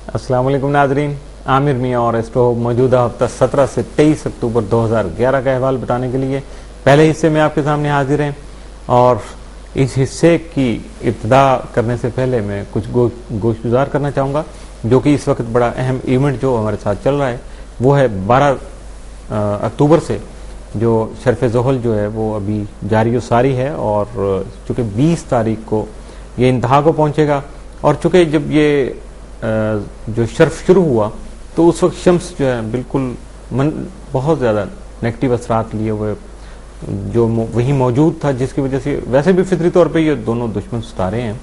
अस्सलाम वालेकुम नाजरीन, आमिर मियाँ और एस्ट्रो मौजूदा हफ्ता 17 से 23 अक्टूबर 2011 का अहवाल बताने के लिए पहले हिस्से में आपके सामने हाजिर हैं। और इस हिस्से की इब्तिदा करने से पहले मैं कुछ गोशगुजार करना चाहूँगा, जो कि इस वक्त बड़ा अहम इवेंट जो हमारे साथ चल रहा है वो है 12 अक्टूबर से जो शर्फ ज़ोहल जो है वो अभी जारी व सारी है, और चूँकि 20 तारीख को ये इंतहा को पहुँचेगा। और चूँकि जब ये जो शर्फ शुरू हुआ तो उस वक्त शम्स जो है बिल्कुल बहुत ज़्यादा नेगेटिव असरात लिए हुए जो वही मौजूद था, जिसकी वजह से वैसे भी फितरी तौर पे ये दोनों दुश्मन सितारे हैं,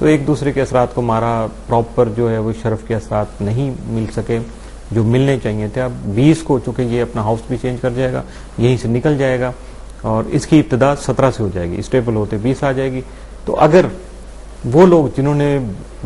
तो एक दूसरे के असरात को मारा। प्रॉपर जो है वो शर्फ के असरात नहीं मिल सके जो मिलने चाहिए थे। अब 20 को चूँकि ये अपना हाउस भी चेंज कर जाएगा, यहीं से निकल जाएगा और इसकी इब्तिदा 17 से हो जाएगी, स्टेबल होते 20 आ जाएगी। तो अगर वो लोग जिन्होंने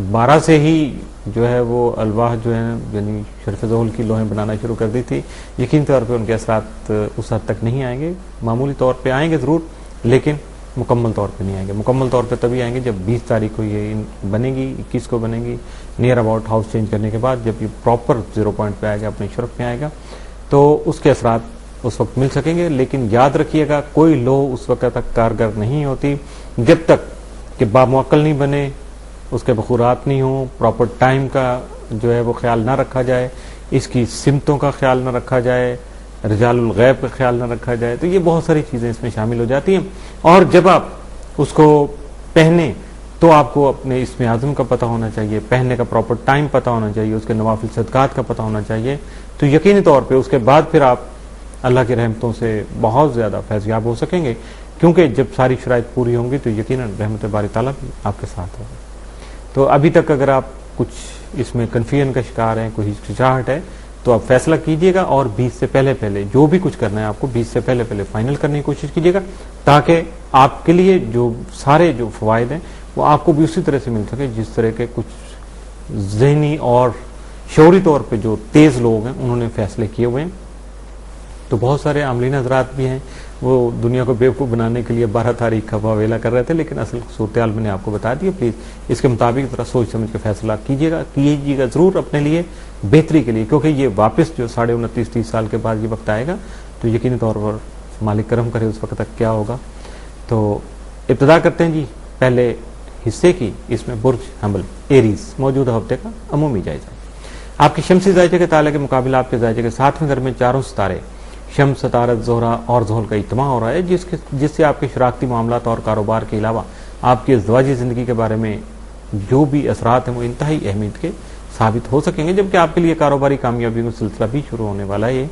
12 से ही जो है वो अलवाह जो है यानी शर्फ ज़ोहल की लोहें बनाना शुरू कर दी थी, यकीन तौर पे उनके असरात उस हद तक नहीं आएंगे। मामूली तौर पे आएंगे ज़रूर, लेकिन मुकम्मल तौर पे नहीं आएंगे। मुकम्मल तौर पे तभी आएंगे जब 20 तारीख को ये बनेगी, 21 को बनेगी, नियर अबाउट हाउस चेंज करने के बाद जब ये प्रॉपर 0 पॉइंट पे आएगा, अपने शर्फ में आएगा, तो उसके असरात उस वक्त मिल सकेंगे। लेकिन याद रखिएगा, कोई लो उस वक्त तक कारगर नहीं होती जब तक कि बामुअक्कल नहीं बने, उसके बखूरात नहीं हो, प्रॉपर टाइम का जो है वो ख्याल ना रखा जाए, इसकी सिमतों का ख्याल ना रखा जाए, रिजालुल गैब का ख्याल ना रखा जाए। तो ये बहुत सारी चीज़ें इसमें शामिल हो जाती हैं। और जब आप उसको पहने तो आपको अपने इसमें आज़म का पता होना चाहिए, पहनने का प्रॉपर टाइम पता होना चाहिए, उसके नवाफिल सदकात का पता होना चाहिए। तो यकीनी तौर पर उसके बाद फिर आप अल्लाह की रहमतों से बहुत ज़्यादा फैज़याब हो सकेंगे, क्योंकि जब सारी शराइत पूरी होंगी तो यकीनन रहमत बारी ताला भी आपके साथ होगा। तो अभी तक अगर आप कुछ इसमें कन्फ्यूजन का शिकार हैं, कोई हिचकिचाहट है, तो आप फैसला कीजिएगा और 20 से पहले पहले जो भी कुछ करना है आपको 20 से पहले पहले फाइनल करने की कोशिश कीजिएगा, ताकि आपके लिए जो सारे जो फवायद हैं वो आपको भी उसी तरह से मिल सके जिस तरह के कुछ ज़हनी और शौरी तौर पर जो तेज़ लोग हैं उन्होंने फैसले किए हुए हैं। तो बहुत सारे आमलीन हजरात भी हैं, वो दुनिया को बेवकूफ़ बनाने के लिए 12 तारीख का वावेला कर रहे थे, लेकिन असल सूरत-ए-हाल मैंने आपको बता दिया। प्लीज़ इसके मुताबिक थोड़ा सोच समझ के फैसला कीजिएगा ज़रूर अपने लिए, बेहतरी के लिए, क्योंकि ये वापस जो 29-30 साल के बाद ये वक्त आएगा तो यकीनी तौर पर मालिक करम करे उस वक्त तक क्या होगा। तो इब्तिदा करते हैं जी पहले हिस्से की। इसमें बुर्ज हमल एरीज मौजूदा हफ्ते का अमूमी जायजा। आपकी शमसी जायजे के ताले के मुकाबले आपके जायजे के 7वें घर में चारों सितारे शम्स, सतारत, ज़ोहरा और ज़ोहल का इज्तिमा हो रहा है, जिससे आपके शराकती मामलात और कारोबार के अलावा आपकी ज़वाजी ज़िंदगी के बारे में जो भी असरात हैं वो इंतहाई अहमियत के साबित हो सकेंगे। जबकि आपके लिए कारोबारी कामयाबी का सिलसिला भी शुरू होने वाला है।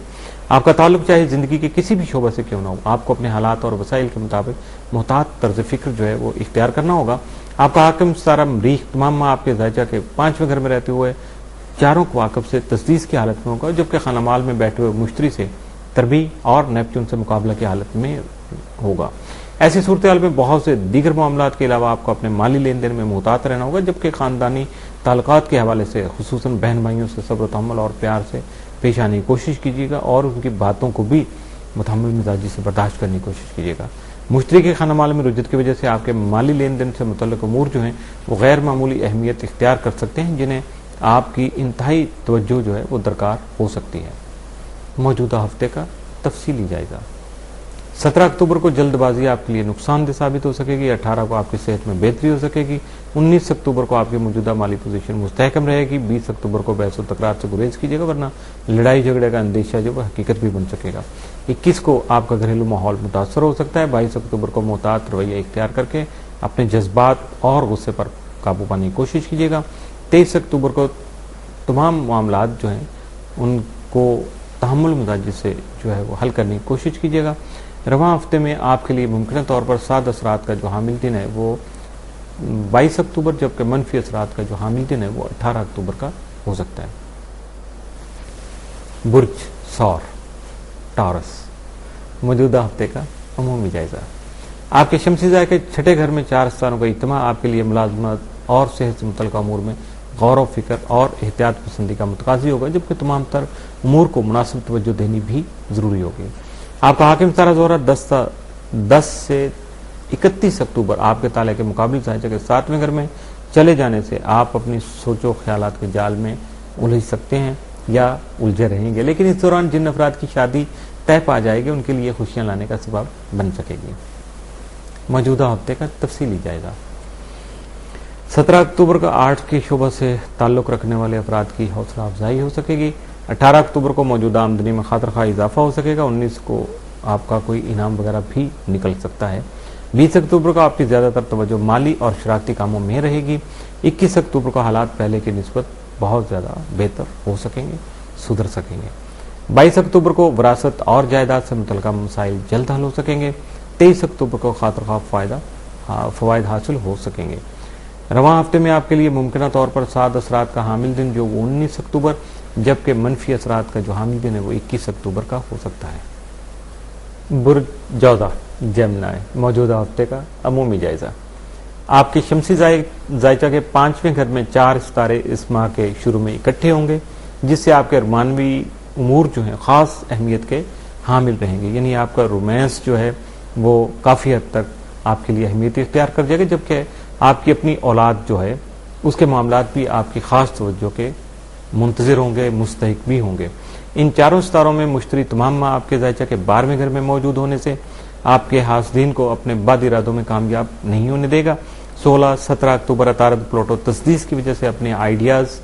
आपका ताल्लुक चाहे ज़िंदगी के किसी भी शोबे से क्यों ना हो, आपको अपने हालात और वसाइल के मुताबिक मुहतात तर्ज फ़िक्र जो है वो इख्तियार करना होगा। आपका हाकिम सारा मरीख तमाम माह आपके जायजा के 5वें घर में रहते हुए चारों कवाकब से तस्दीस की हालत में होगा, जबकि खाना माल में बैठे हुए मुश्तरी से तरबी और नेपच्यून से मुकाबला की हालत में होगा। ऐसी सूरत हाल में बहुत से दीगर मामलात के अलावा आपको अपने माली लेन देन में मुहतात रहना होगा, जबकि ख़ानदानी ताल्लुकात के हवाले से खुसूसन बहन भाइयों से सब्र तहम्मुल और प्यार से पेश आने की कोशिश कीजिएगा और उनकी बातों को भी मुतहम्मिल मिजाजी से बर्दाश्त करने की कोशिश कीजिएगा। मुश्तरी के खाना माल में रुजत की वजह से आपके माली लेन देन से मुतल्लिक़ उमूर जो हैं वो गैर मामूली अहमियत इख्तियार कर सकते हैं, जिन्हें आपकी इंतहाई तवज्जो जो है वो दरकार हो सकती है। मौजूदा हफ्ते का तफसीली जायजा। 17 अक्टूबर को जल्दबाजी आपके लिए नुकसानदेह साबित हो सकेगी। 18 को आपकी सेहत में बेहतरी हो सकेगी। 19 अक्टूबर को आपकी मौजूदा माली पोजीशन मुस्तहकम रहेगी। 20 अक्टूबर को बहस व तकरार से गुरेज कीजिएगा, वरना लड़ाई झगड़े का अंदेशा जो है हकीकत भी बन सकेगा। 21 को आपका घरेलू माहौल मुतासर हो सकता है। 22 अक्टूबर को मोहतात रवैया इख्तियार करके अपने जज्बात और गुस्से पर काबू पाने की कोशिश कीजिएगा। 23 अक्टूबर को तमाम मामलात जो हैं उनको तहम्मुल मिजाजी से जो है वो हल करने की कोशिश कीजिएगा। रवां हफ्ते में आपके लिए मुमकिन तौर पर साद असरात का जो हामिल दिन है वो 22 अक्टूबर, जबकि मनफी असरात का जो हामिल दिन है वो 18 अक्टूबर का हो सकता है। बुर्ज सौर टॉरस मौजूदा हफ्ते का अमूमी जायजा। आपके शमसी जाय के 6ठे घर में 4 स्थानों का इज्तिमा आपके लिए मुलाजमत और सेहत से मुतल्लिक़ अमूर में गौर फिक्र और एहतियात पसंदी का मुतकाज़ी होगा, जबकि तमाम तर उमूर को मुनासिब तवज्जो देनी भी ज़रूरी होगी। आपका हाकिम सारा ज़ोहरा 10 से 31 अक्टूबर आपके ताले के मुकाबले जायजा के 7वें घर में चले जाने से आप अपनी सोचो ख्यालात के जाल में उलझ सकते हैं या उलझे रहेंगे, लेकिन इस दौरान जिन अफराद की शादी तय पा जाएगी उनके लिए खुशियां लाने का सबब बन सकेगी। मौजूदा हफ्ते का तफसीली जायजा। 17 अक्टूबर को आर्ट के शोबा से ताल्लुक रखने वाले अफराद की हौसला अफजाई हो सकेगी। 18 अक्टूबर को मौजूदा आमदनी में खातिर खा इजाफा हो सकेगा। 19 को आपका कोई इनाम वगैरह भी निकल सकता है। 20 अक्टूबर को आपकी ज्यादातर तवज्जो माली और शरारती कामों में रहेगी। 21 अक्टूबर को हालात पहले की निस्बत बहुत ज्यादा बेहतर हो सकेंगे, सुधर सकेंगे। 22 अक्टूबर को विरासत और जायदाद से मुतल्लिका मसाइल जल्द हल हो सकेंगे। 23 अक्टूबर को खातिर खा फवायद हासिल हो सकेंगे। रवां हफ्ते में आपके लिए मुमकिन तौर पर साद असरात का हामिल दिन जो 19 अक्टूबर, जबकि मनफी असरात का जो हामिल दिन है वो 21 अक्टूबर का हो सकता है। बुर्ज जौजा जेमिनी, मौजूदा हफ्ते का अमूमी जायजा। आपके शमसी जायचा के 5वें घर में 4 सितारे इस माह के शुरू में इकट्ठे होंगे, जिससे आपके मानवी उमूर जो है खास अहमियत के हामिल रहेंगे। यानी आपका रोमांस जो है वो काफी हद तक आपके लिए अहमियत इख्तियार कर जाएगा, जबकि आपकी अपनी औलाद जो है उसके मामलात भी आपकी खास तवज्जो के मुंतजिर होंगे, मुस्तहिक भी होंगे। इन चारों सितारों में मुश्तरी तमाम माह आपके जायचा के 12वें घर में मौजूद होने से आपके हासदीन को अपने बद इरादों में कामयाब नहीं होने देगा। 16-17 अक्टूबर अतारद प्लूटो तस्दीस की वजह से अपने आइडियाज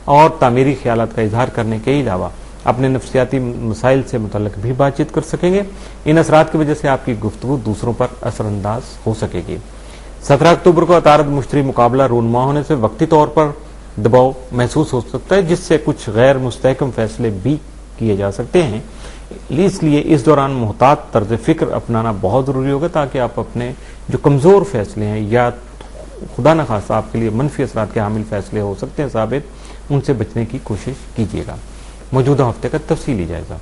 और तामीरी ख्यालात का इजहार करने के अलावा अपने नफ्सियाती मसाइल से मुतल्लिक भी बातचीत कर सकेंगे। इन असरात की वजह से आपकी गुफ्तगू दूसरों पर असरअंदाज हो सकेगी। 17 अक्टूबर को अतारद मुश्तरी मुकाबला रूनमा होने से वक्ती तौर पर दबाव महसूस हो सकता है, जिससे कुछ गैर मुस्तहकम फैसले भी किए जा सकते हैं। इसलिए इस दौरान मुहतात तर्ज फिक्र अपनाना बहुत जरूरी होगा, ताकि आप अपने जो कमजोर फैसले हैं या खुदा न खासा आपके लिए मनफी असरात के हामिल फैसले हो सकते हैं साबित, उनसे बचने की कोशिश कीजिएगा। मौजूदा हफ्ते का तफसीली जायजा।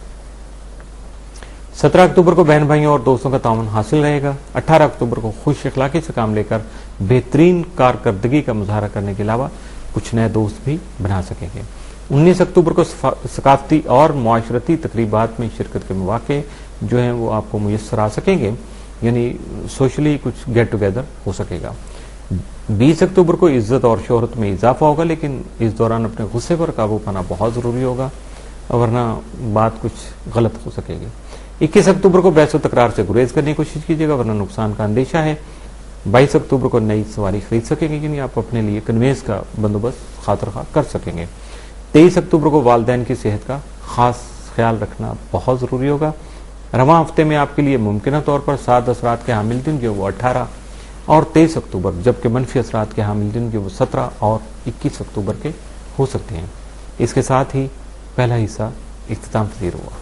17 अक्टूबर को बहन भाइयों और दोस्तों का ताउन हासिल रहेगा। 18 अक्टूबर को खुश अखलाकी से काम लेकर बेहतरीन कारकर्दगी का मुजाहरा करने के अलावा कुछ नए दोस्त भी बना सकेंगे। 19 अक्टूबर को सकाफती और मुआशरती तकरीबात में शिरकत के मौके जो हैं वो आपको मुयस्सर आ सकेंगे, यानी सोशली कुछ गेट टुगेदर हो सकेगा। 20 अक्टूबर को इज्जत और शोहरत में इजाफा होगा, लेकिन इस दौरान अपने गुस्से पर काबू पाना बहुत जरूरी होगा, वरना बात कुछ गलत हो सकेगी। 21 अक्टूबर को बहस व तकरार से गुरेज करने की कोशिश कीजिएगा, वरना नुकसान का अंदेशा है। 22 अक्टूबर को नई सवारी खरीद सकेंगे, यानी आप अपने लिए कन्वेंस का बंदोबस्त खातिर कर सकेंगे। 23 अक्टूबर को वालिदैन की सेहत का खास ख्याल रखना बहुत जरूरी होगा। रवां हफ्ते में आपके लिए मुमकिन तौर पर 7 असरात के हामिल दिन जो वो 18 और 23 अक्टूबर, जबकि मनफी असरात के हामिल दिन जो वो 17 और 21 अक्टूबर के हो सकते हैं। इसके साथ ही पहला हिस्सा इख्तिताम पजीर हुआ।